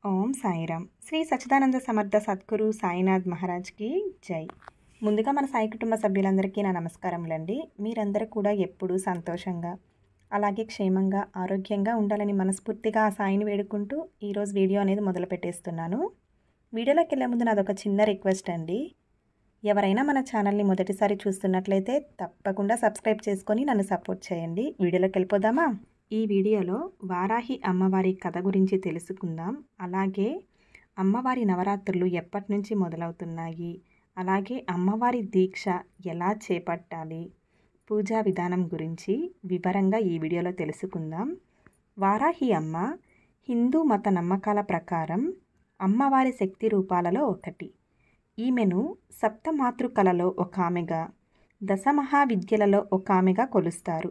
ఓం సాయిరామ్. శ్రీ సచ్చిదానంద సమర్థ సద్గురు సాయినాథ్ మహారాజ్కి జై. ముందుగా మన సాయి కుటుంబ సభ్యులందరికీ నా నమస్కారములండి. మీరందరూ కూడా ఎప్పుడూ సంతోషంగా అలాగే క్షేమంగా ఆరోగ్యంగా ఉండాలని మనస్ఫూర్తిగా ఆ సాయిని వేడుకుంటూ ఈరోజు వీడియో అనేది మొదలు పెట్టేస్తున్నాను. వీడియోలోకి వెళ్ళే ముందు నాదొక చిన్న రిక్వెస్ట్ అండి. ఎవరైనా మన ఛానల్ని మొదటిసారి చూస్తున్నట్లయితే తప్పకుండా సబ్స్క్రైబ్ చేసుకొని నన్ను సపోర్ట్ చేయండి. వీడియోలోకి వెళ్ళిపోదామా? ఈ వీడియోలో వారాహి అమ్మవారి కథ గురించి తెలుసుకుందాం. అలాగే అమ్మవారి నవరాత్రులు ఎప్పటి నుంచి మొదలవుతున్నాయి, అలాగే అమ్మవారి దీక్ష ఎలా చేపట్టాలి, పూజా విధానం గురించి వివరంగా ఈ వీడియోలో తెలుసుకుందాం. వారాహి అమ్మ హిందూ మత నమ్మకాల ప్రకారం అమ్మవారి శక్తి రూపాలలో ఒకటి. ఈమెను సప్తమాతృకలలో ఒక ఆమెగా, దశమహావిద్యలలో ఒక ఆమెగా కొలుస్తారు.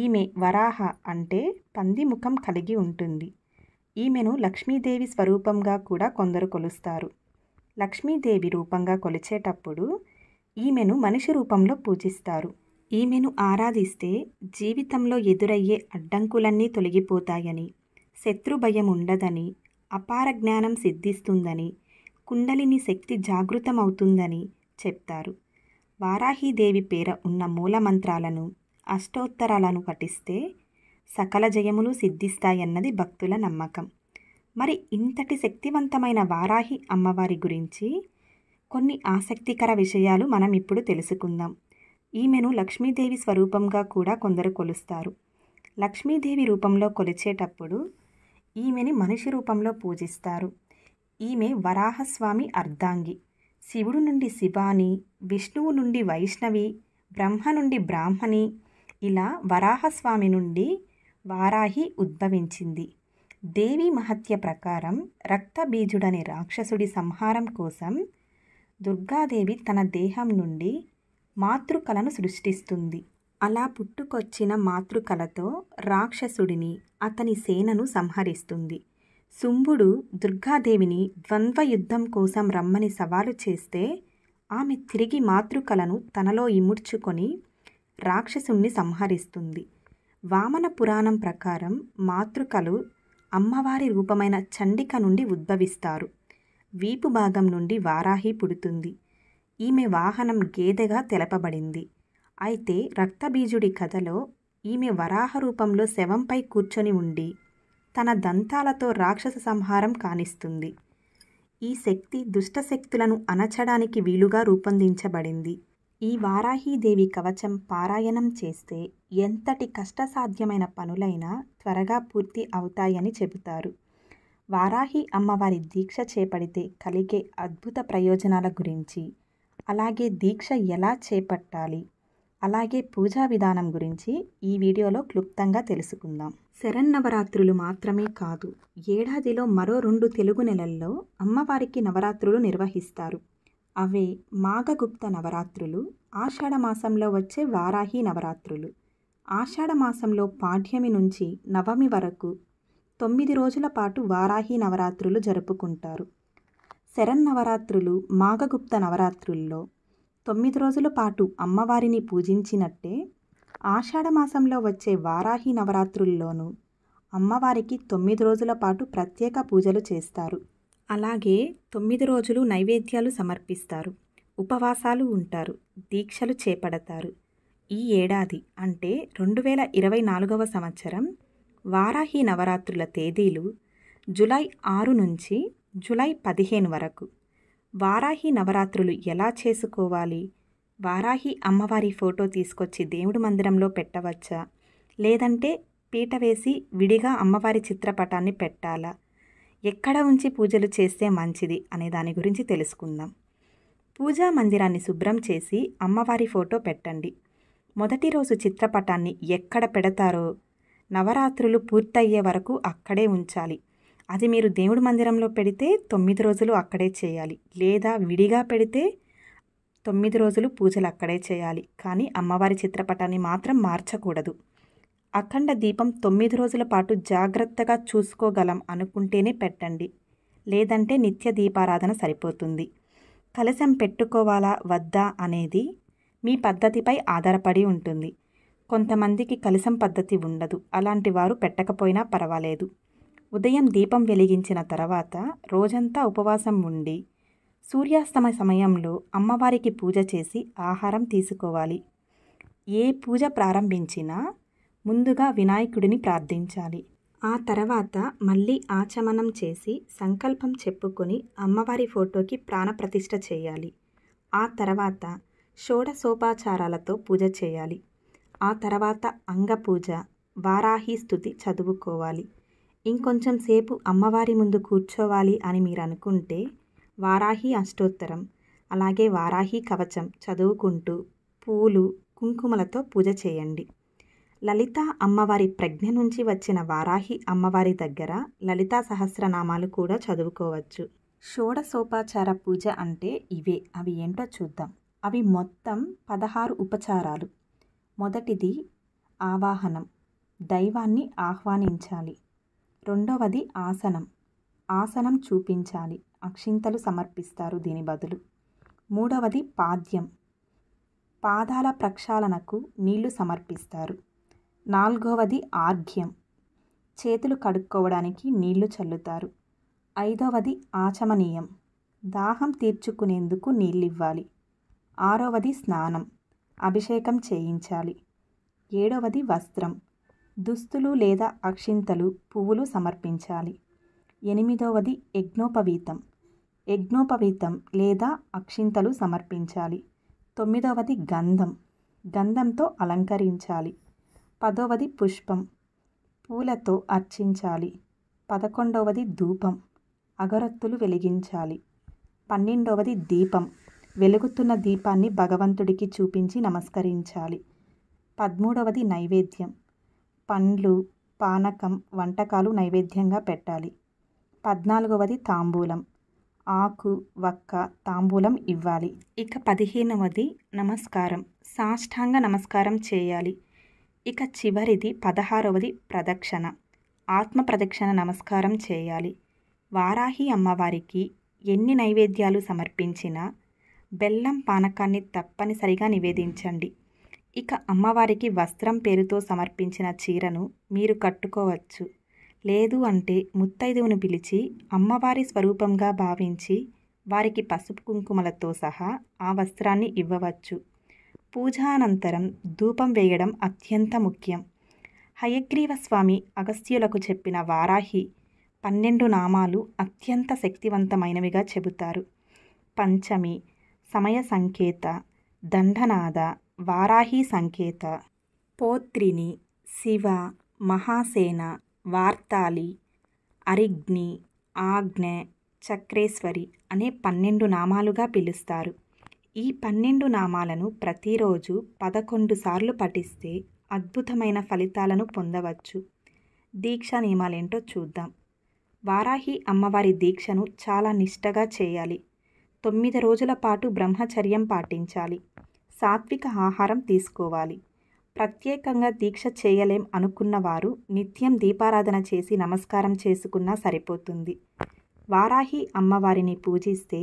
ఈమె వరాహ అంటే పంది ముఖం కలిగి ఉంటుంది. ఈమెను లక్ష్మీదేవి స్వరూపంగా కూడా కొందరు కొలుస్తారు. లక్ష్మీదేవి రూపంగా కొలిచేటప్పుడు ఈమెను మనిషి రూపంలో పూజిస్తారు. ఈమెను ఆరాధిస్తే జీవితంలో ఎదురయ్యే అడ్డంకులన్నీ తొలగిపోతాయని, శత్రు భయం ఉండదని, అపార జ్ఞానం సిద్ధిస్తుందని, కుండలిని శక్తి జాగృతమవుతుందని చెప్తారు. వారాహీదేవి పేర ఉన్న మూలమంత్రాలను, అష్టోత్తరాలను పఠిస్తే సకల జయములు సిద్ధిస్తాయన్నది భక్తుల నమ్మకం. మరి ఇంతటి శక్తివంతమైన వారాహి అమ్మవారి గురించి కొన్ని ఆసక్తికర విషయాలు మనం ఇప్పుడు తెలుసుకుందాం. ఈమెను లక్ష్మీదేవి స్వరూపంగా కూడా కొందరు కొలుస్తారు. లక్ష్మీదేవి రూపంలో కొలిచేటప్పుడు ఈమెని మనిషి రూపంలో పూజిస్తారు. ఈమె వరాహస్వామి అర్ధాంగి. శివుడు నుండి శివాని, విష్ణువు నుండి వైష్ణవి, బ్రహ్మ నుండి బ్రాహ్మణి, ఇలా వరాహస్వామి నుండి వారాహి ఉద్భవించింది. దేవి మహత్య ప్రకారం రక్తబీజుడనే రాక్షసుడి సంహారం కోసం దుర్గాదేవి తన దేహం నుండి మాతృకలను సృష్టిస్తుంది. అలా పుట్టుకొచ్చిన మాతృకలతో రాక్షసుడిని, అతని సేనను సంహరిస్తుంది. శుంభుడు దుర్గాదేవిని ద్వంద్వ యుద్ధం కోసం రమ్మని సవాలు చేస్తే ఆమె తిరిగి మాతృకలను తనలో ఇముడ్చుకొని రాక్షసుణ్ణి సంహరిస్తుంది. వామన పురాణం ప్రకారం మాతృకలు అమ్మవారి రూపమైన చండిక నుండి ఉద్భవిస్తారు. వీపు భాగం నుండి వారాహి పుడుతుంది. ఈమె వాహనం గేదెగా తెలపబడింది. అయితే రక్తబీజుడి కథలో ఈమె వరాహ రూపంలో శవంపై కూర్చొని ఉండి తన దంతాలతో రాక్షస సంహారం కానిస్తుంది. ఈ శక్తి దుష్టశక్తులను అణచడానికి వీలుగా రూపొందించబడింది. ఈ వారాహీదేవి కవచం పారాయణం చేస్తే ఎంతటి కష్టసాధ్యమైన పనులైనా త్వరగా పూర్తి అవుతాయని చెబుతారు. వారాహి అమ్మవారి దీక్ష చేపడితే కలిగే అద్భుత ప్రయోజనాల గురించి, అలాగే దీక్ష ఎలా చేపట్టాలి, అలాగే పూజా విధానం గురించి ఈ వీడియోలో క్లుప్తంగా తెలుసుకుందాం. శరన్నవరాత్రులు మాత్రమే కాదు, ఏడాదిలో మరో 2 తెలుగు నెలల్లో అమ్మవారికి నవరాత్రులు నిర్వహిస్తారు. అవే మాఘగుప్త నవరాత్రులు, ఆషాఢమాసంలో వచ్చే వారాహి నవరాత్రులు. ఆషాఢమాసంలో పాడ్యమి నుంచి నవమి వరకు 9 రోజుల పాటు వారాహి నవరాత్రులు జరుపుకుంటారు. శరన్నవరాత్రులు, మాఘగుప్త నవరాత్రుల్లో 9 రోజుల పాటు అమ్మవారిని పూజించినట్టే ఆషాఢమాసంలో వచ్చే వారాహి నవరాత్రుల్లోనూ అమ్మవారికి 9 రోజుల పాటు ప్రత్యేక పూజలు చేస్తారు. అలాగే 9 రోజులు నైవేద్యాలు సమర్పిస్తారు, ఉపవాసాలు ఉంటారు, దీక్షలు చేపడతారు. ఈ ఏడాది అంటే 2024వ సంవత్సరం వారాహి నవరాత్రుల తేదీలు జూలై 6 నుంచి జూలై 15 వరకు. వారాహి నవరాత్రులు ఎలా చేసుకోవాలి? వారాహి అమ్మవారి ఫోటో తీసుకొచ్చి దేవుడి మందిరంలో పెట్టవచ్చా, లేదంటే పీట వేసి విడిగా అమ్మవారి చిత్రపటాన్ని పెట్టాలా, ఎక్కడ ఉంచి పూజలు చేస్తే మంచిది అనే దాని గురించి తెలుసుకుందాం. పూజా మందిరాన్ని శుభ్రం చేసి అమ్మవారి ఫోటో పెట్టండి. మొదటి రోజు చిత్రపటాన్ని ఎక్కడ పెడతారో నవరాత్రులు పూర్తయ్యే వరకు అక్కడే ఉంచాలి. అది మీరు దేవుడి మందిరంలో పెడితే 9 రోజులు అక్కడే చేయాలి, లేదా విడిగా పెడితే 9 రోజులు పూజలు అక్కడే చేయాలి. కానీ అమ్మవారి చిత్రపటాన్ని మాత్రం మార్చకూడదు. అఖండ దీపం 9 రోజుల పాటు జాగ్రత్తగా చూసుకోగలం అనుకుంటేనే పెట్టండి, లేదంటే నిత్య దీపారాధన సరిపోతుంది. కలశం పెట్టుకోవాలా వద్దా అనేది మీ పద్ధతిపై ఆధారపడి ఉంటుంది. కొంతమందికి కలశం పద్ధతి ఉండదు, అలాంటి వారు పెట్టకపోయినా పర్వాలేదు. ఉదయం దీపం వెలిగించిన తర్వాత రోజంతా ఉపవాసం ఉండి సూర్యాస్తమయ సమయంలో అమ్మవారికి పూజ చేసి ఆహారం తీసుకోవాలి. ఏ పూజ ప్రారంభించినా ముందుగా వినాయకుడిని ప్రార్థించాలి. ఆ తర్వాత మళ్ళీ ఆచమనం చేసి సంకల్పం చెప్పుకొని అమ్మవారి ఫోటోకి ప్రాణప్రతిష్ఠ చేయాలి. ఆ తర్వాత షోడశోపచారాలతో పూజ చేయాలి. ఆ తర్వాత అంగపూజ, వారాహి స్తుతి చదువుకోవాలి. ఇంకొంచెం సేపు అమ్మవారి ముందు కూర్చోవాలి అని మీరు అనుకుంటే వారాహి అష్టోత్తరం, అలాగే వారాహి కవచం చదువుకుంటూ పూలు, కుంకుమలతో పూజ చేయండి. లలితా అమ్మవారి ప్రజ్ఞ నుంచి వచ్చిన వారాహి అమ్మవారి దగ్గర లలితా సహస్రనామాలు కూడా చదువుకోవచ్చు. షోడశోపచార పూజ అంటే ఇవే. అవి ఏంటో చూద్దాం. అవి మొత్తం 16 ఉపచారాలు. మొదటిది ఆవాహనం, దైవాన్ని ఆహ్వానించాలి. రెండవది ఆసనం, ఆసనం చూపించాలి, అక్షింతలు సమర్పిస్తారు దీని బదులు. మూడవది పాద్యం, పాదాల ప్రక్షాళనకు నీళ్లు సమర్పిస్తారు. నాలుగవది ఆర్ఘ్యం, చేతులు కడుక్కోవడానికి నీళ్లు చల్లుతారు. ఐదవది ఆచమనీయం, దాహం తీర్చుకునేందుకు నీళ్ళివ్వాలి. ఆరవది స్నానం, అభిషేకం చేయించాలి. ఏడవది వస్త్రం, దుస్తులు లేదా అక్షింతలు, పువ్వులు సమర్పించాలి. ఎనిమిదవది యజ్ఞోపవీతం, యజ్ఞోపవీతం లేదా అక్షింతలు సమర్పించాలి. తొమ్మిదవది గంధం, గంధంతో అలంకరించాలి. 10వది పుష్పం, పూలతో అర్చించాలి. 11వది ధూపం, అగరొత్తులు వెలిగించాలి. 12వది దీపం, వెలుగుతున్న దీపాన్ని భగవంతుడికి చూపించి నమస్కరించాలి. 13వది నైవేద్యం, పండ్లు, పానకం, వంటకాలు నైవేద్యంగా పెట్టాలి. 14వది తాంబూలం, ఆకు, వక్క, తాంబూలం ఇవ్వాలి. ఇక 15వది నమస్కారం, సాష్టాంగ నమస్కారం చేయాలి. ఇక చివరిది 16వది ప్రదక్షిణ, ఆత్మ ప్రదక్షిణ నమస్కారం చేయాలి. వారాహి అమ్మవారికి ఎన్ని నైవేద్యాలు సమర్పించినా బెల్లం పానకాన్ని తప్పనిసరిగా నివేదించండి. ఇక అమ్మవారికి వస్త్రం పేరుతో సమర్పించిన చీరను మీరు కట్టుకోవచ్చు. లేదు అంటే ముత్తైదువును పిలిచి అమ్మవారి స్వరూపంగా భావించి వారికి పసుపు కుంకుమలతో సహా ఆ వస్త్రాన్ని ఇవ్వవచ్చు. పూజానంతరం ధూపం వేయడం అత్యంత ముఖ్యం. హయగ్రీవ స్వామి అగస్త్యులకు చెప్పిన వారాహి 12 నామాలు అత్యంత శక్తివంతమైనవిగా చెబుతారు. పంచమి, సమయ సంకేత, దండనాద, వారాహి సంకేత, పోత్రిని, శివ, మహాసేన, వార్తాలి, అరిగ్ని, ఆజ్ఞ, చక్రేశ్వరి అనే 12 నామాలుగా పిలుస్తారు. ఈ 12 నామాలను ప్రతిరోజు 11 సార్లు పఠిస్తే అద్భుతమైన ఫలితాలను పొందవచ్చు. దీక్షా నియమాలేంటో చూద్దాం. వారాహి అమ్మవారి దీక్షను చాలా నిష్టగా చేయాలి. 9 రోజుల పాటు బ్రహ్మచర్యం పాటించాలి. సాత్విక ఆహారం తీసుకోవాలి. ప్రత్యేకంగా దీక్ష చేయలేం అనుకున్నవారు నిత్యం దీపారాధన చేసి నమస్కారం చేసుకున్నా సరిపోతుంది. వారాహి అమ్మవారిని పూజిస్తే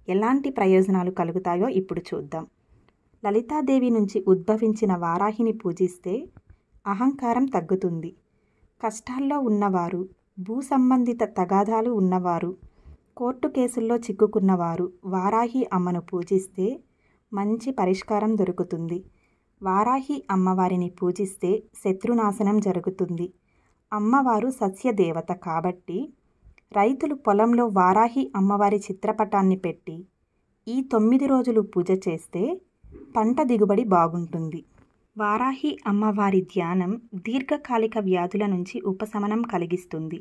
ఎలాంటి ప్రయోజనాలు కలుగుతాయో ఇప్పుడు చూద్దాం. లలితాదేవి నుంచి ఉద్భవించిన వారాహిని పూజిస్తే అహంకారం తగ్గుతుంది. కష్టాల్లో ఉన్నవారు, భూ సంబంధిత తగాదాలు ఉన్నవారు, కోర్టు కేసుల్లో చిక్కుకున్నవారు వారాహి అమ్మను పూజిస్తే మంచి పరిష్కారం దొరుకుతుంది. వారాహి అమ్మవారిని పూజిస్తే శత్రునాశనం జరుగుతుంది. అమ్మవారు సస్యదేవత కాబట్టి రైతులు పొలంలో వారాహి అమ్మవారి చిత్రపటాన్ని పెట్టి ఈ 9 రోజులు పూజ చేస్తే పంట దిగుబడి బాగుంటుంది. వారాహి అమ్మవారి ధ్యానం దీర్ఘకాలిక వ్యాధుల నుంచి ఉపశమనం కలిగిస్తుంది.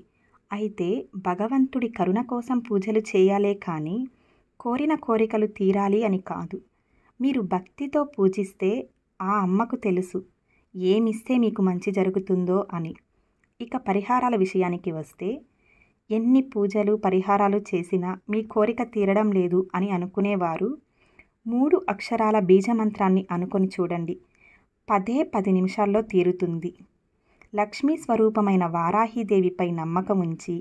అయితే భగవంతుడి కరుణ కోసం పూజలు చేయాలే కానీ కోరిన కోరికలు తీరాలి అని కాదు. మీరు భక్తితో పూజిస్తే ఆ అమ్మకు తెలుసు ఏమిస్తే మీకు మంచి జరుగుతుందో అని. ఇక పరిహారాల విషయానికి వస్తే ఎన్ని పూజలు పరిహారాలు చేసినా మీ కోరిక తీరడం లేదు అని అనుకునేవారు 3 అక్షరాల బీజమంత్రాన్ని అనుకొని చూడండి. 10 నిమిషాల్లో తీరుతుంది. లక్ష్మీ స్వరూపమైన వారాహీదేవిపై నమ్మకం ఉంచి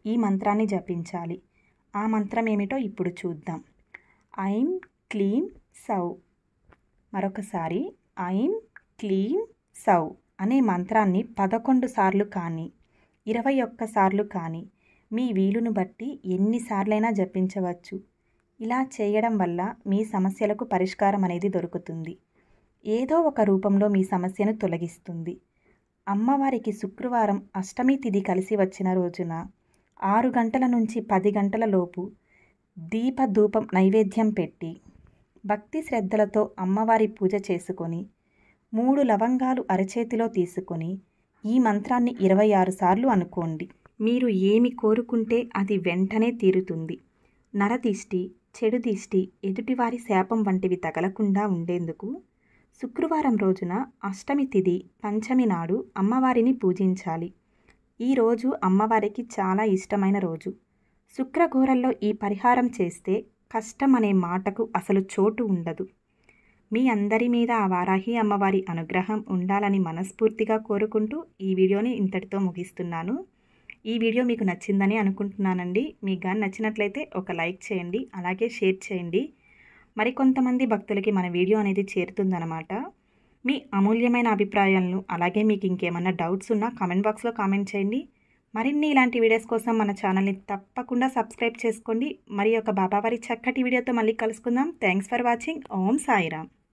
ఈ మంత్రాన్ని జపించాలి. ఆ మంత్రం ఏమిటో ఇప్పుడు చూద్దాం. ఐం క్లీం సౌ. మరొకసారి ఐం క్లీం సౌ అనే మంత్రాన్ని 11 సార్లు కానీ 21 సార్లు కానీ మీ వీలును బట్టి ఎన్నిసార్లైనా జపించవచ్చు. ఇలా చేయడం వల్ల మీ సమస్యలకు పరిష్కారం అనేది దొరుకుతుంది. ఏదో ఒక రూపంలో మీ సమస్యను తొలగిస్తుంది. అమ్మవారికి శుక్రవారం అష్టమి తిథి కలిసి వచ్చిన రోజున 6 గంటల నుంచి 10 గంటల లోపు దీపధూపం నైవేద్యం పెట్టి భక్తి శ్రద్ధలతో అమ్మవారి పూజ చేసుకొని 3 లవంగాలు అరచేతిలో తీసుకొని ఈ మంత్రాన్ని 26 సార్లు అనుకోండి. మీరు ఏమి కోరుకుంటే అది వెంటనే తీరుతుంది. నరదిష్టి, చెడు దిష్టి, ఎదుటివారి శాపం వంటివి తగలకుండా ఉండేందుకు శుక్రవారం రోజున అష్టమి తిథి పంచమి నాడు అమ్మవారిని పూజించాలి. ఈరోజు అమ్మవారికి చాలా ఇష్టమైన రోజు. శుక్రఘోరల్లో ఈ పరిహారం చేస్తే కష్టం అనే మాటకు అసలు చోటు ఉండదు. మీ అందరి మీద ఆ వారాహి అమ్మవారి అనుగ్రహం ఉండాలని మనస్ఫూర్తిగా కోరుకుంటూ ఈ వీడియోని ఇంతటితో ముగిస్తున్నాను. ఈ వీడియో మీకు నచ్చిందని అనుకుంటున్నానండి. మీకు కానీ నచ్చినట్లయితే ఒక లైక్ చేయండి, అలాగే షేర్ చేయండి. మరికొంతమంది భక్తులకి మన వీడియో అనేది చేరుతుందన్నమాట. మీ అమూల్యమైన అభిప్రాయాలను, అలాగే మీకు ఇంకేమన్నా డౌట్స్ ఉన్నా కామెంట్ బాక్స్లో కామెంట్ చేయండి. మరిన్ని ఇలాంటి వీడియోస్ కోసం మన ఛానల్ని తప్పకుండా సబ్స్క్రైబ్ చేసుకోండి. మరి ఒక బాబావారి చక్కటి వీడియోతో మళ్ళీ కలుసుకుందాం. Thanks for watching. Om Sairam.